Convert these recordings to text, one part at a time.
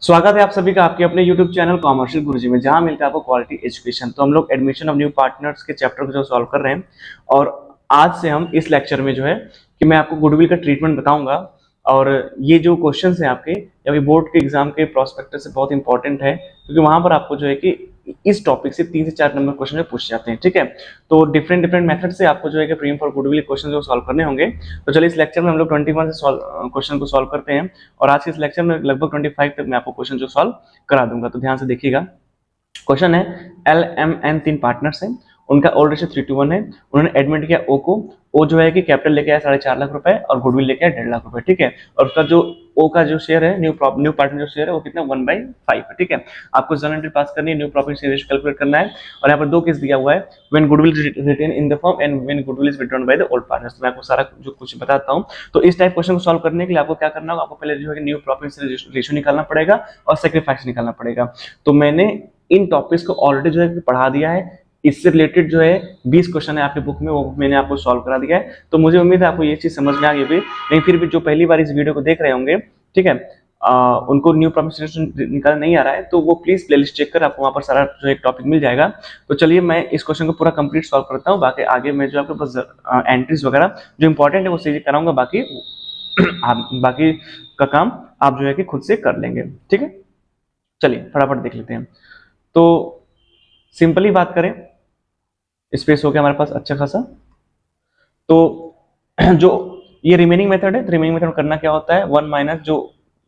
स्वागत है आप सभी का आपके अपने YouTube चैनल कॉमर्शियल गुरुजी में, जहां मिलता है आपको क्वालिटी एजुकेशन। तो हम लोग एडमिशन ऑफ न्यू पार्टनर्स के चैप्टर को जो सॉल्व कर रहे हैं, और आज से हम इस लेक्चर में जो है कि मैं आपको गुडविल का ट्रीटमेंट बताऊंगा। और ये जो क्वेश्चंस हैं आपके या बोर्ड के एग्जाम के प्रोस्पेक्टस से बहुत इंपॉर्टेंट है, क्योंकि वहां पर आपको जो है कि इस टॉपिक से 3 से 4 नंबर क्वेश्चन जो पूछ जाते हैं। ठीक है, तो डिफरेंट डिफरेंट मेथड से आपको जो है कि प्रीम फॉर गुडविल क्वेश्चन जो सॉल्व करने होंगे। तो चलिए इस लेक्चर में हम लोग 21 से क्वेश्चन को सॉल्व करते हैं, और आज के इस लेक्चर में लगभग 25 तक मैं आपको क्वेश्चन जो सॉल्व करा दूंगा। तो ध्यान से देखिएगा। क्वेश्चन है, एल एम एन 3 पार्टनर्स हैं, उनका ओल्ड रेशियो 3:1 है। उन्होंने एडमिट किया ओ को। ओ जो है कि कैपिटल लेके आया 4.5 लाख रुपए और गुडविल लेके आया 1.5 लाख रुपए। ठीक है, और उसका जो ओ का जो शेयर है, न्यू पार्टनर जो शेयर है वो कितना 1/5 है। ठीक है, आपको जर्नल एंट्री पास करनी है, new profit share ratio calculate करना है। और यहाँ पर 2 केस दिया हुआ है, when goodwill retain in the firm and when goodwill is withdrawn by the old partners. तो मैं आपको सारा जो कुछ बताता हूँ। तो इस टाइप क्वेश्चन को सॉल्व करने के लिए आपको क्या करना होगा, आपको पहले जो है न्यू प्रॉफिट रेशियो निकालना पड़ेगा और सेक्रीफाइस निकालना पड़ेगा। तो मैंने इन टॉपिक्स को ऑलरेडी जो है पढ़ा दिया है। इससे रिलेटेड जो है 20 क्वेश्चन है आपके बुक में, वो मैंने आपको सॉल्व करा दिया है। तो मुझे उम्मीद है आपको ये चीज समझ में आ गई भी। नहीं फिर भी जो पहली बार इस वीडियो को देख रहे होंगे, ठीक है, उनको न्यू प्रॉफिट निकालना नहीं आ रहा है, तो वो प्लीज प्लेलिस्ट चेक कर, आपको वहां पर सारा जो एक टॉपिक मिल जाएगा। तो चलिए मैं इस क्वेश्चन को पूरा कंप्लीट सॉल्व करता हूँ। बाकी आगे मैं जो आपके पास एंट्रीज वगैरह जो इंपॉर्टेंट है वो चीजें कराऊंगा। बाकी बाकी का काम आप जो है कि खुद से कर लेंगे। ठीक है, चलिए फटाफट देख लेते हैं। तो सिंपली बात करें, स्पेस हो गया हमारे पास अच्छा खासा। तो जो ये रिमेनिंग मेथड है, रिमेनिंग मेथड करना क्या होता है, 1 माइनस जो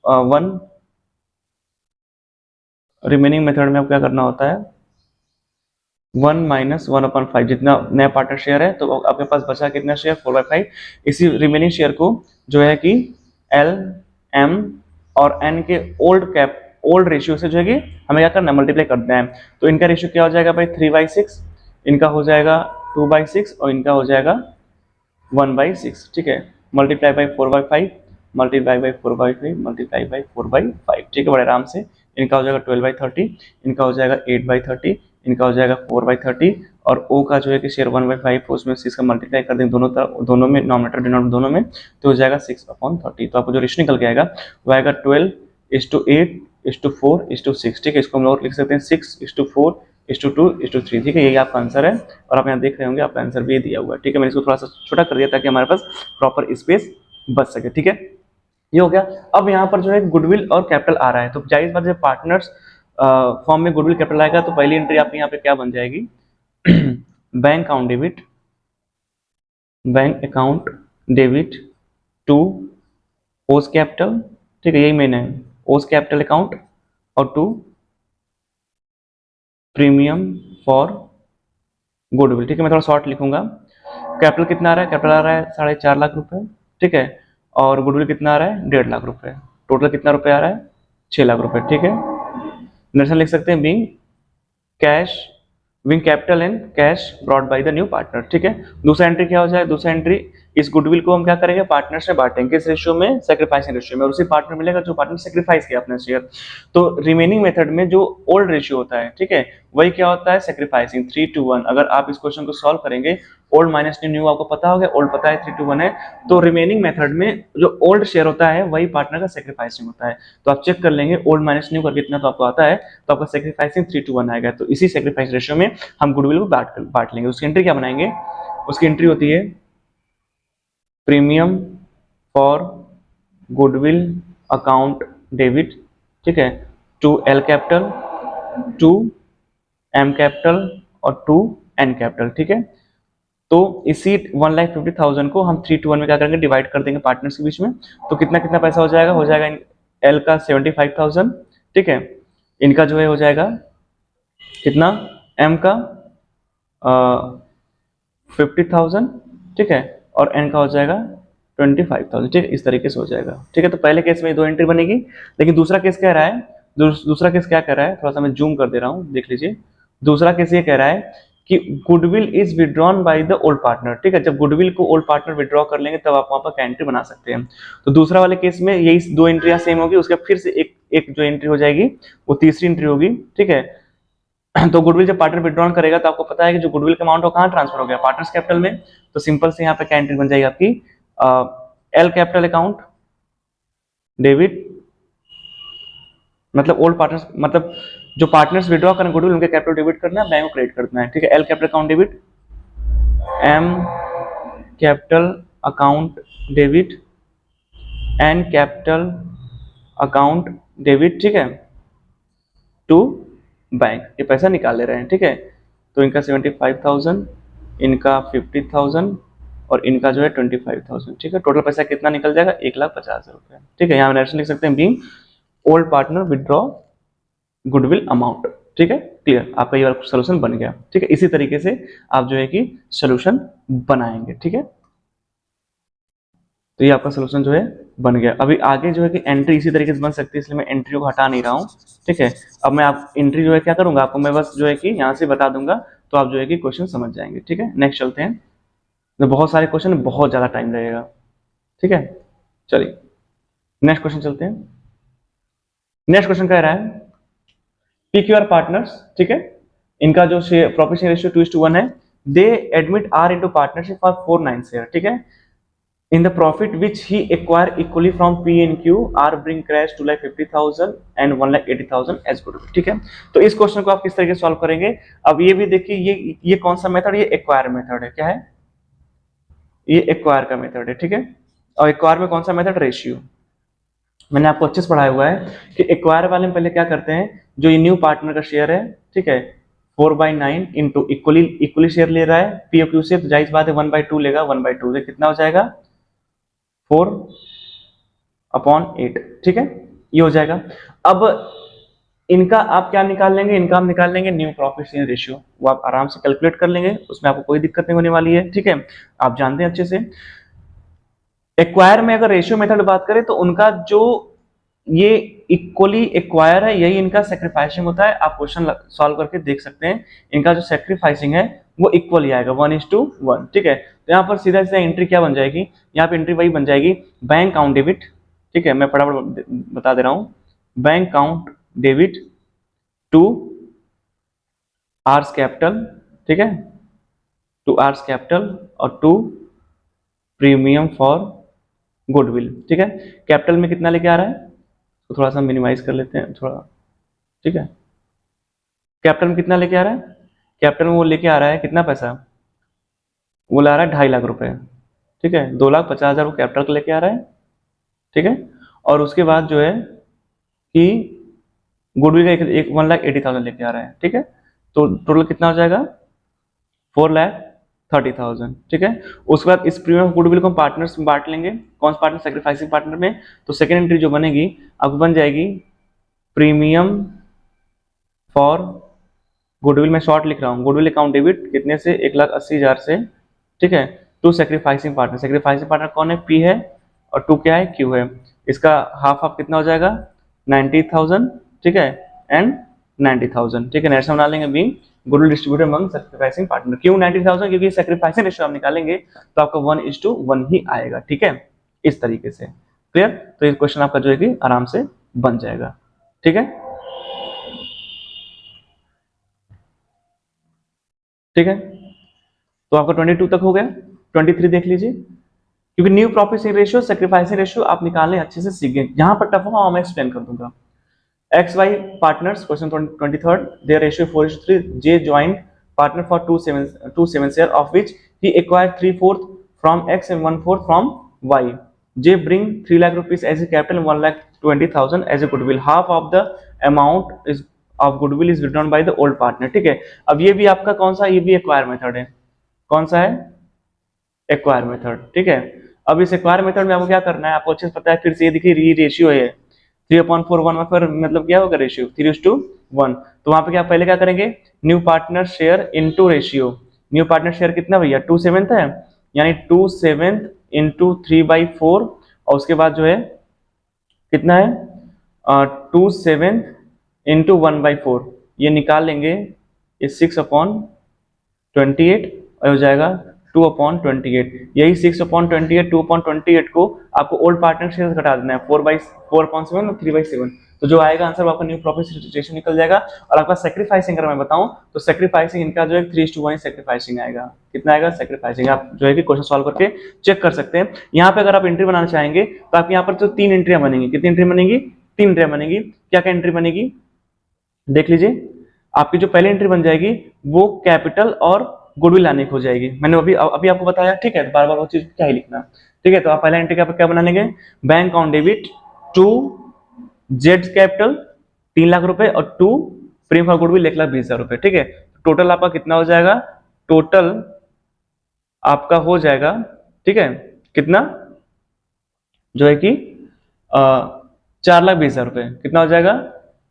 1 रिमेनिंग मेथड में क्या करना होता है, 1 माइनस 1/5। जितना नया पार्टनर शेयर है तो आपके पास बचा कितना शेयर, 4/5। इसी रिमेनिंग शेयर को जो है कि एल एम और एन के ओल्ड रेशियो से जो है कि हमें क्या करना है, मल्टीप्लाई करना है। तो इनका रेशियो क्या हो जाएगा भाई, 3/6, इनका हो जाएगा 2/6 और इनका हो जाएगा 1/6। ठीक है, multiply by 4/5, multiply by 4/5, multiply by 4/5। ठीक है, बड़े आराम से। इनका हो जाएगा 12/30, इनका हो जाएगा 8/30, इनका हो जाएगा 4/30। और ओ का जो है कि शेयर 1/5, उसमें 6 का मल्टीप्लाई कर देंगे दोनों तरफ, दोनों में, नॉमिनेटर डिनोमिनेटर दोनों में, तो हो जाएगा 6/30। तो आपको जो रेशियो निकल के आएगा वो आएगा 12:8:4:6। ठीक है, इसको हम लोग लिख सकते हैं 6:4:2:3। ठीक है, यही आपका आंसर है। और आप यहाँ देख रहे होंगे आपका आंसर भी दिया हुआ है। ठीक है, मैंने इसको थोड़ा सा छोटा कर दिया ताकि हमारे पास प्रॉपर स्पेस बच सके। ठीक है, ये हो गया। अब यहाँ पर जो है गुडविल और कैपिटल आ रहा है, तो जाहिर बात जब पार्टनर्स फॉर्म में गुडविल कैपिटल आएगा तो पहली एंट्री आपकी यहाँ पे क्या बन जाएगी, bank account debit, bank account debit to O's capital. ठीक है, यही मैंने है, ओस कैपिटल अकाउंट, और टू प्रीमियम फॉर गुडविल। ठीक है, मैं थोड़ा शॉर्ट लिखूंगा। कैपिटल कितना आ रहा है, कैपिटल आ रहा है 4.5 लाख रुपए। ठीक है, और गुडविल कितना आ रहा है, 1.5 लाख रुपए। टोटल कितना रुपए आ रहा है, 6 लाख रुपए। ठीक है, नरेशन लिख सकते हैं being cash, wing capital and cash brought by the new partner. ठीक है, दूसरा एंट्री क्या हो जाए, दूसरा एंट्री इस गुडविल को हम क्या करेंगे, पार्टनर्स में बांटेंगे, किस रेशियो में, सेक्रीफाइसिंग रेशियो में, और उसी पार्टनर मिलेगा जो पार्टनर सेक्रीफाइस किया अपना शेयर। तो रिमेनिंग मेथड में जो ओल्ड रेशियो होता है, ठीक है, वही क्या होता है, सेक्रीफाइसिंग 3:1। अगर आप इस क्वेश्चन को सॉल्व करेंगे, ओल्ड माइनस न्यू आपको पता होगा, ओल्ड पता है 3:1 है, तो रिमेनिंग मेथड में जो ओल्ड शेयर होता है वही पार्टनर का सेक्रीफाइसिंग होता है। तो आप चेक कर लेंगे ओल्ड माइनस न्यू करके कितना तो आपको आता है, तो आपका सेक्रीफाइसिंग 3:1 आएगा। तो इसी सेक्रीफाइस रेशियो में हम गुडविल को बांट लेंगे। उसकी एंट्री क्या बनाएंगे, उसकी एंट्री होती है premium for goodwill account debit, ठीक है, to L capital, to M capital और टू एन कैपिटल। ठीक है, तो इसी 1,50,000 को हम 3:1 में क्या करेंगे, डिवाइड कर देंगे पार्टनर्स के बीच में। तो कितना कितना पैसा हो जाएगा, हो जाएगा एल का 75,000। ठीक है, इनका जो है हो जाएगा कितना, एम का 50,000। ठीक है, और एन का हो जाएगा 25,000। ठीक है, इस तरीके से हो जाएगा। ठीक है, तो पहले केस में 2 एंट्री बनेगी, लेकिन दूसरा केस कह रहा है, दूसरा केस क्या कह रहा है, थोड़ा सा मैं जूम कर दे रहा हूं, देख लीजिए। दूसरा केस ये कह रहा है कि goodwill is withdrawn bye the old partner. ठीक है, जब गुडविल को ओल्ड पार्टनर विड्रॉ कर लेंगे तब आप वहां पर एंट्री बना सकते हैं। तो दूसरा वाले केस में यही 2 एंट्रियां सेम होगी, उसके फिर से एक जो एंट्री हो जाएगी वो तीसरी एंट्री होगी। ठीक है, तो गुडविल जब पार्टनर विड्रॉन करेगा तो आपको पता है कि जो गुडविल का अमाउंट हो कहां ट्रांसफर हो गया, पार्टनर्स कैपिटल में। तो सिंपल से यहाँ पे क्या एंट्री बन जाएगी आपकी, एल कैपिटल अकाउंट डेबिट मतलब ओल्ड पार्टनर्स, मतलब जो पार्टनर्स विड्रॉ करें गुडविल उनके कैपिटल डेबिट करना है, बैंक को क्रेडिट करना है, ठीक है। L capital account debit, M capital account debit, N capital account debit, ठीक है, टू बैंक, ये पैसा निकाल ले रहे हैं, ठीक है। तो इनका 75,000, इनका 50,000 और इनका जो है 25,000, ठीक है। टोटल पैसा कितना निकल जाएगा, 1,50,000 रुपये, ठीक है। यहाँ नरेशन लिख सकते हैं being old partner withdraw goodwill amount, ठीक है। क्लियर, आपका ये वाला सोल्यूशन बन गया, ठीक है। इसी तरीके से आप जो है कि सोल्यूशन बनाएंगे, ठीक है। तो ये आपका सोल्यूशन जो है बन गया। अभी आगे जो है कि एंट्री इसी तरीके से बन सकती है, इसलिए मैं एंट्री को हटा नहीं रहा हूँ, ठीक है। अब मैं आप एंट्री जो है क्या करूंगा, आपको मैं बस जो है कि यहाँ से बता दूंगा, तो आप जो है कि क्वेश्चन समझ जाएंगे, ठीक है। नेक्स्ट चलते हैं, तो बहुत सारे क्वेश्चन, बहुत ज्यादा टाइम लगेगा, ठीक है। चलिए नेक्स्ट क्वेश्चन चलते हैं। नेक्स्ट क्वेश्चन कह रहा है PQR पार्टनर्स, ठीक है, इनका जो प्रॉफिट शेयर रेशियो 2:1 है, they admit R into partnership for 49 share, ठीक है। In the profit which he acquire equally from P and Q, R bring cash 2,50,000 and 1,80,000 as goodwill, ठीक है। तो इस क्वेश्चन को आप किस तरीके से सॉल्व करेंगे, अब ये भी देखिए, ये कौन सा मेथड, ये एक्वायर मेथड है, क्या है, ये एक्वायर का मेथड है, ठीक है। और एक्वायर में कौन सा मेथड, रेशियो। मैंने आपको अच्छे से पढ़ाया हुआ है कि एक्वायर वाले में पहले क्या करते हैं, जो ये न्यू पार्टनर का शेयर है, ठीक है, 4/9 इंटू इक्वली शेयर ले रहा है पी और क्यू से, तो जाहिर बात है 1/2 लेगा, 1/2 से कितना हो जाएगा, 4/8, ठीक है, ये हो जाएगा। अब इनका आप क्या निकाल लेंगे, इनका हम निकाल लेंगे न्यू प्रॉफिट शेयर रेशियो, वो आप आराम से कैलकुलेट कर लेंगे, उसमें आपको कोई दिक्कत नहीं होने वाली है, ठीक है। आप जानते हैं अच्छे से। एक्वायर में अगर रेशियो मेथड बात करें तो उनका जो ये इक्वली एक्वायर है, यही इनका सेक्रीफाइसिंग होता है। आप क्वेश्चन सॉल्व करके देख सकते हैं, इनका जो सेक्रीफाइसिंग है वो इक्वल ही आएगा, 1:1, ठीक है। तो यहाँ पर सीधा सीधा एंट्री क्या बन जाएगी, यहाँ पे एंट्री वही बन जाएगी, बैंक अकाउंट डेबिट, ठीक है, मैं फटाफट बता दे रहा हूँ, bank account debit to R's capital, ठीक है, टू आर्स कैपिटल और टू प्रीमियम फॉर गुडविल, ठीक है। कैपिटल में कितना लेके आ रहा है, तो थोड़ा सा मिनिमाइज कर लेते हैं थोड़ा, ठीक है। कैपिटल में कितना लेके आ रहा है, कैपिटल में वो लेके आ रहा है कितना पैसा, वो ला रहा है 2.5 लाख रुपए, ठीक है, 2,50,000 वो कैपिटल का लेके आ रहा है, ठीक है। और उसके बाद जो है कि गुडविल का 1,80,000 लेके आ रहा है, ठीक है। तो टोटल कितना हो जाएगा, 4,30,000, ठीक है। उसके बाद इस प्रीमियम गुडविल को हम पार्टनर्स में बांट लेंगे, कौन सा पार्टनर, सेक्रीफाइसिंग पार्टनर में। तो सेकेंड एंट्री जो बनेगी अब बन जाएगी प्रीमियम फॉर गुडविल, में शॉर्ट लिख रहा हूँ, गुडविल अकाउंट डेबिट कितने से, 1,80,000 से, ठीक है, to sacrificing partner. Sacrificing partner कौन है, पी है, और टू क्या है, क्यू है। इसका हाफ हाफ कितना हो जाएगा, 90,000, ठीक है, एंड 90,000, ठीक है। नेक्स्ट बना लेंगे being goodwill distributed among sacrificing partner. क्यों 90,000, क्योंकि सेक्रीफाइसिंग रेशियो आप निकालेंगे तो आपका 1:1 ही आएगा, ठीक है, इस तरीके से। क्लियर, तो ये क्वेश्चन आपका जो है कि आराम से बन जाएगा, ठीक है, ठीक है। तो आपका 22 तक हो गया, 23 देख लीजिए, क्योंकि new profit share ratio, sacrificing ratio आप निकालने अच्छे से सीख गए। जहां पर टफ होगा मैं एक्सप्लेन कर दूंगा। XY partners, question 23rd, their ratio 4:3, J joined partner for 2/7 share of which he acquired 3/4 from X and 1/4 from Y. J bring 3 lakh rupees as a capital and 1,20,000 as a goodwill. Half of the amount is of goodwill is written by the old partner, ठीक है। अब ये भी आपका कौन सा, ये भी एक्वायर मेथड है, कौन सा है, एक्वायर मेथड, ठीक है। अब इस एक्वायर मेथड में आपको क्या करना है, आपको अच्छे से पता है, फिर से ये देखिए रेशियो है 3/4 में, फिर मतलब क्या होगा रेशियो 3:1। तो वहां पे क्या पहले क्या करेंगे, new partner share into ratio. New partner share कितना भैया, 2/7 है, यानी 2/7 इंटू 3/4, और उसके बाद जो है कितना है 2/7 इंटू 1/4, ये निकाल लेंगे, ये 6/28 हो जाएगा 2/28। यही 6/28 2/28 को आपको ओल्ड पार्टनर शेयर से घटा देना है, 4/7 और 3/7, तो जो आएगा आंसर आपका न्यू प्रॉफिट रेशियो निकल जाएगा। और आपका सेक्रीफाइसिंग अगर मैं बताऊं तो सेक्रीफाइसिंग इनका जो है 3:1 सेक्रीफाइसिंग आएगा, कितना आएगा सेक्रीफाइसिंग, आप जो है कि क्वेश्चन सॉल्व करके चेक कर सकते हैं। यहाँ पे अगर आप एंट्री बनाना चाहेंगे तो आप यहाँ पर जो 3 एंट्रियां बनेंगी, कितनी एंट्री बनेंगी, 3 एंट्री बनेगी। क्या क्या एंट्री बनेगी देख लीजिए। आपकी जो पहली एंट्री बन जाएगी वो कैपिटल और गुडविल लाने की हो जाएगी। मैंने अभी अभी आपको बताया, ठीक है, तो बार बार वो चीज क्या ही लिखना, ठीक है। तो आप पहला एंट्री क्या बना लेंगे, bank account debit to Z capital 3 लाख रुपए और टू प्रीमियम फॉर गुडविल 1,20,000 रुपए, ठीक है। टोटल आपका कितना हो जाएगा, टोटल आपका हो जाएगा, ठीक है, कितना जो है कि 4,20,000 रुपए, कितना हो जाएगा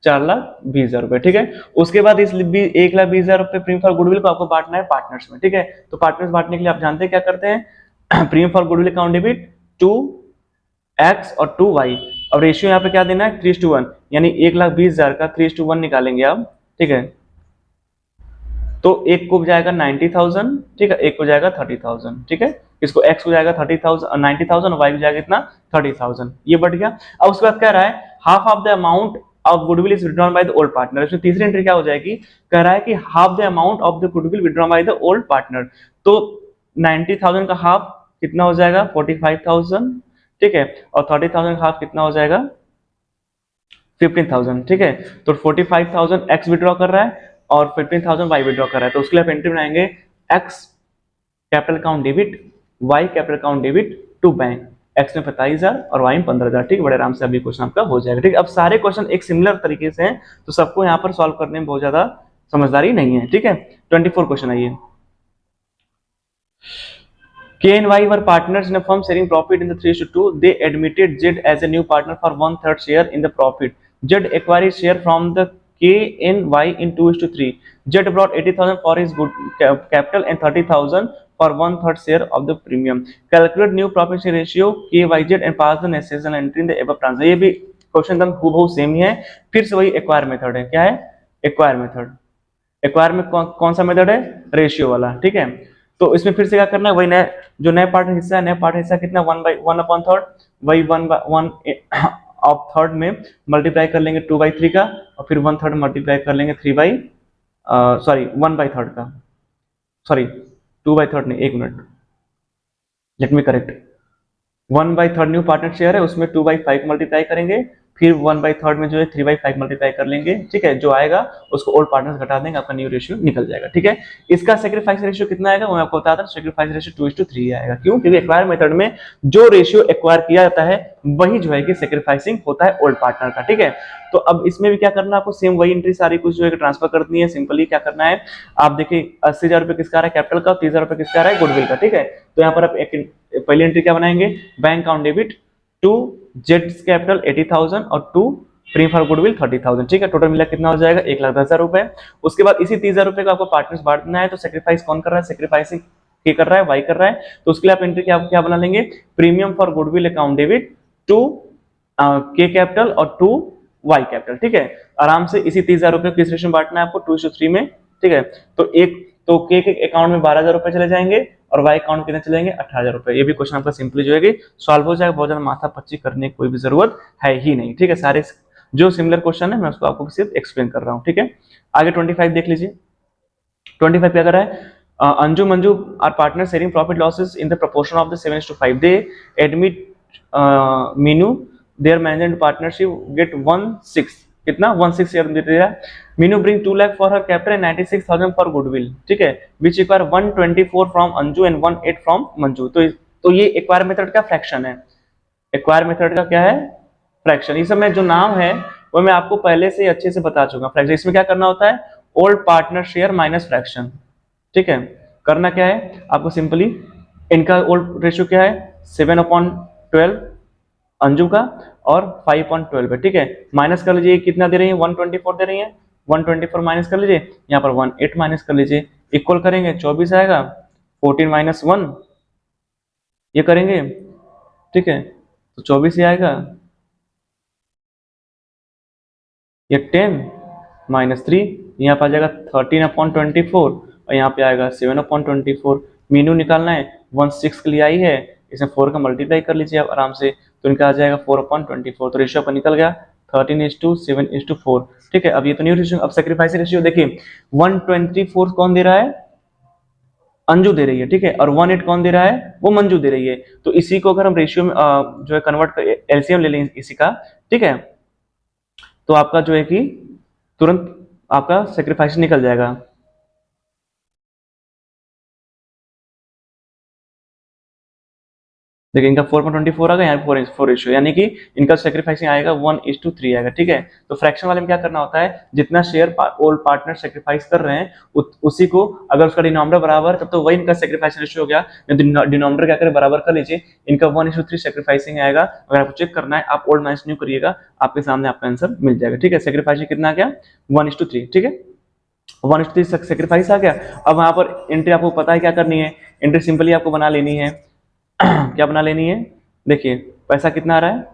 4,20,000 रुपए, ठीक है। उसके बाद इस 1,20,000 रुपए प्रीमियम फॉर गुडविल को आपको बांटना है पार्टनर्स में, ठीक है। तो पार्टनर्स बांटने के लिए आप जानते हैं क्या करते हैं, premium for goodwill account debit 2x और 2y। अब रेशियो यहाँ पे क्या देना है 3:1, यानी 1,20,000 का 3:1 निकालेंगे आप, ठीक है। तो एक को जाएगा 90,000, ठीक है, एक को जाएगा 30,000, ठीक है। इसको x को जाएगा 30,000 90,000 और y को जाएगा कितना 30,000, ये बढ़ गया। अब उसके बाद कह रहा है half of the amount of goodwill is withdrawn bye the old partner. इसमें तीसरी एंट्री क्या हो जाएगी, कह रहा है कि half the amount of the goodwill withdrawn bye the old partner. तो 90,000 का हाफ कितना हो जाएगा 45,000, ठीक है, और 30,000 का हाफ कितना हो जाएगा 15,000, ठीक है। तो 45,000 x विड्रॉ कर रहा है और 15,000 y विड्रॉ कर रहा है। तो उसके लिए आप एंट्री बनाएंगे x capital account debit, y capital account debit to bank, x में 27,000 और y में 15,000, ठीक है। बड़े आराम से अभी क्वेश्चन आपका हो जाएगा, ठीक है। अब सारे क्वेश्चन एक सिमिलर तरीके से हैं, तो सबको यहाँ पर सॉल्व करने में बहुत ज्यादा समझदारी नहीं है, ठीक है। 24 क्वेश्चन आइए। K and Y were partners in a firm sharing profit in the 3:2. They admitted Z as a new partner for 1/3 share in the profit. Z acquired share from the K and Y in 2:3. Z brought 80,000 for his good capital and 30,000 for 1/3 share of the premium. Calculate new profit share ratio KYZ and pass the necessary entry in the above transaction. ये भी question एकदम हूबहू same ही है, फिर से वही acquire method है। क्या है एक्वायर मेथड, एक्वायर में कौन सा मेथड है रेशियो वाला, ठीक है। तो इसमें फिर से क्या करना है, वही नया जो नया पार्ट हिस्सा है, नया पार्ट हिस्सा कितना 1/1/3, वही 1/1 ऑफ थर्ड में मल्टीप्लाई कर लेंगे 2/3 का, और फिर 1/3 मल्टीप्लाई कर लेंगे 1/3 का, सॉरी 2/3 नहीं, एक minute, let me correct. 1/3 new partner share है, उसमें 2/5 मल्टीप्लाई करेंगे, फिर 1/3 में जो है 3/5 मल्टीप्लाई कर लेंगे, ठीक है। जो आएगा उसको ओल्ड पार्टनर्स घटा देंगे, आपका न्यू रेशियो निकल जाएगा, ठीक है। इसका सेक्रीफाइस रेशियो कितना आएगा वो मैं आपको बताता हूं, सेक्रीफाइस रेशियो 2:3 आएगा। क्यों, क्योंकि एक्वायर मेथड में जो रेशियो एक्वायर किया जाता है वही जो है कि सेक्रीफाइसिंग होता है ओल्ड पार्टनर का, ठीक है। तो अब इसमें भी क्या करना है आपको, सेम वही एंट्री सारी कुछ जो है ट्रांसफर करनी है। सिंपली क्या करना है, आप देखिए 80,000 रुपए किसका आ रहा है कैपिटल का, 30,000 रुपए किसका आ रहा है गुडविल का, ठीक है। तो यहाँ पर आप पहली एंट्री क्या बनाएंगे, bank account debit to Z capital 80,000 और टू प्रीमियम फॉर गुडविल 30,000, ठीक है। टोटल मिला कितना हो जाएगा 1,10,000 रुपए। उसके बाद इसी 30,000 रुपए को आपको पार्टनर्स बांटना है। तो सेक्रीफाइस कौन कर रहा है, सेक्रीफाइसिंग के कर रहा है, वाई कर रहा है। तो उसके लिए आप एंट्री क्या बना लेंगे, premium for goodwill account debit to K capital और टू वाई कैपिटल, ठीक है। आराम से इसी 30,000 रुपए किस रेशियो में बांटना है आपको 2:3 में, ठीक है। तो के अकाउंट में 12,000 रुपए चले जाएंगे और वाई अकाउंट में कितने चलेंगे 18,000 रुपए। ये भी क्वेश्चन आपका सिंपली जो है सॉल्व हो जाएगा, बहुत ज्यादा माथा पच्ची करने की कोई भी जरूरत है ही नहीं, ठीक है। सारे जो सिमिलर क्वेश्चन है मैं उसको आपको सिर्फ एक्सप्लेन कर रहा हूँ, ठीक है। आगे 25 देख लीजिए। 25 क्या कर रहा है, Anju Manju are partner sharing profit losses in the proportion of the 7:5। They admit Meenu their management partnership get 1/6, कितना 1/6 शेयर दे रहा है। Meenu bring 2 lakh for her capital and 96,000 for goodwill, ठीक है, which require 124 from Anju and 18 from Manju. तो ये एक्वायर मेथड का fraction है, एक्वायर मेथड का क्या है फ्रैक्शन। ये सब में जो नाम है वो मैं आपको पहले से अच्छे से बता चुका फ्रैक्शन। इसमें क्या करना होता है, old partner share minus fraction, ठीक है। करना क्या है आपको, सिंपली इनका ओल्ड रेशियो क्या है 7/12 अंजू का और 5/12 है, ठीक है। माइनस कर लीजिए कितना दे रही है 124 दे रही है, 124 माइनस कर लीजिए, यहाँ पर 18 माइनस कर लीजिए, इक्वल करेंगे 24 आएगा, 14 - 1 ये करेंगे, ठीक है, तो 24 ही आएगा। ये 10 - 3 यहाँ पे आ जाएगा 13/24 और यहाँ पे आएगा 7/24। मीनू निकालना है 1/6 के लिए आई है, इसमें 4 का मल्टीप्लाई कर लीजिए आप आराम से, तो इनका आ जाएगा 4/24। तो रेशियो पर निकल गया 13:7:4, ठीक है। अब ये तो न्यू रेशियो। अब सेक्रीफाइस रेशियो देखिए 124 कौन दे रहा है, अंजू दे रही है, ठीक है, और 18 कौन दे रहा है, वो मंजू दे रही है। तो इसी को अगर हम रेशियो में जो है कन्वर्ट एलसीएम ले लें इसी का, ठीक है, तो आपका जो है कि तुरंत आपका सेक्रीफाइस निकल जाएगा। देखिए इनका 4.24 आ गया, यहाँ 4 रेशियो, यानी कि इनका सेक्रीफाइसिंग आएगा 1:3 आएगा। ठीक है, तो फ्रैक्शन वाले में क्या करना होता है, जितना शेयर ओल्ड पार्टनर सेक्रीफाइस कर रहे हैं उसी को, अगर उसका डिनोमिनेटर बराबर तब तो वही इनका सेक्रीफाइस रेशियो हो गया। डिनोमिनेटर क्या करें, बराबर कर लीजिए, इनका 1:3 सेक्रीफाइसिंग आएगा। अगर आपको चेक करना है आप ओल्ड माइनस न्यू करिएगा, आपके सामने आपका आंसर मिल जाएगा। ठीक है, सेक्रीफाइसिंग कितना आ गया, 1:3। ठीक है, 1:3 सेक्रीफाइस आ गया। अब वहां पर एंट्री आपको पता है क्या करनी है, एंट्री सिंपली आपको बना लेनी है। क्या बना लेनी है, देखिए पैसा कितना आ रहा है,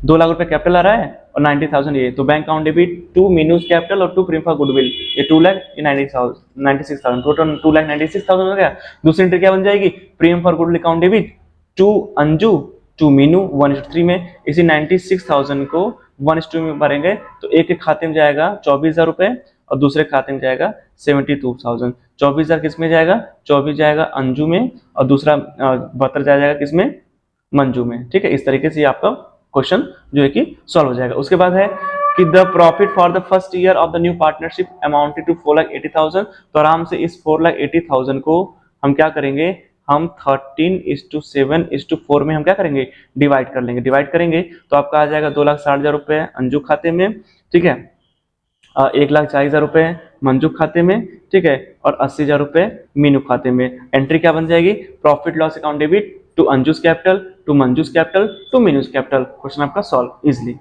2 लाख रुपए कैपिटल आ रहा है और 90,000 ये, तो बैंक अकाउंट डेबिट 2 मीनूज कैपिटल और 2 प्रीम फॉर गुडविल, ये 2 लाख, ये 96,000, टोटल 2,96,000 हो गया। दूसरी एंट्री क्या बन जाएगी, prim for goodwill account debit 2 Anju 2 Meenu 1:3 में, इसी 96,000 को 1:2 में भरेंगे तो एक एक खाते में जाएगा 24,000 रुपए और दूसरे खाते में जाएगा 72,000। 24,000 किस में जाएगा, 24 जाएगा अंजू में और दूसरा 72 जाएगा किसमें, मंजू में। ठीक है, इस तरीके से आपका क्वेश्चन जो है कि सॉल्व हो जाएगा। उसके बाद है कि the profit for the first year of the new partnership amounted to 4,80,000। तो आराम से इस 4,80,000 को हम क्या करेंगे, हम 13:7:4 में हम क्या करेंगे, डिवाइड कर लेंगे। डिवाइड करेंगे तो आपका आ जाएगा 2,60,000 रुपए अंजू खाते में, ठीक है, 1,40,000 रुपए मंजू खाते में, ठीक है, और 80,000 रुपए मीनू खाते में। एंट्री क्या बन जाएगी, profit loss account debit to Anju's capital, to Manju's capital, to Meenu's capital. Question आपका सॉल्व इजिली।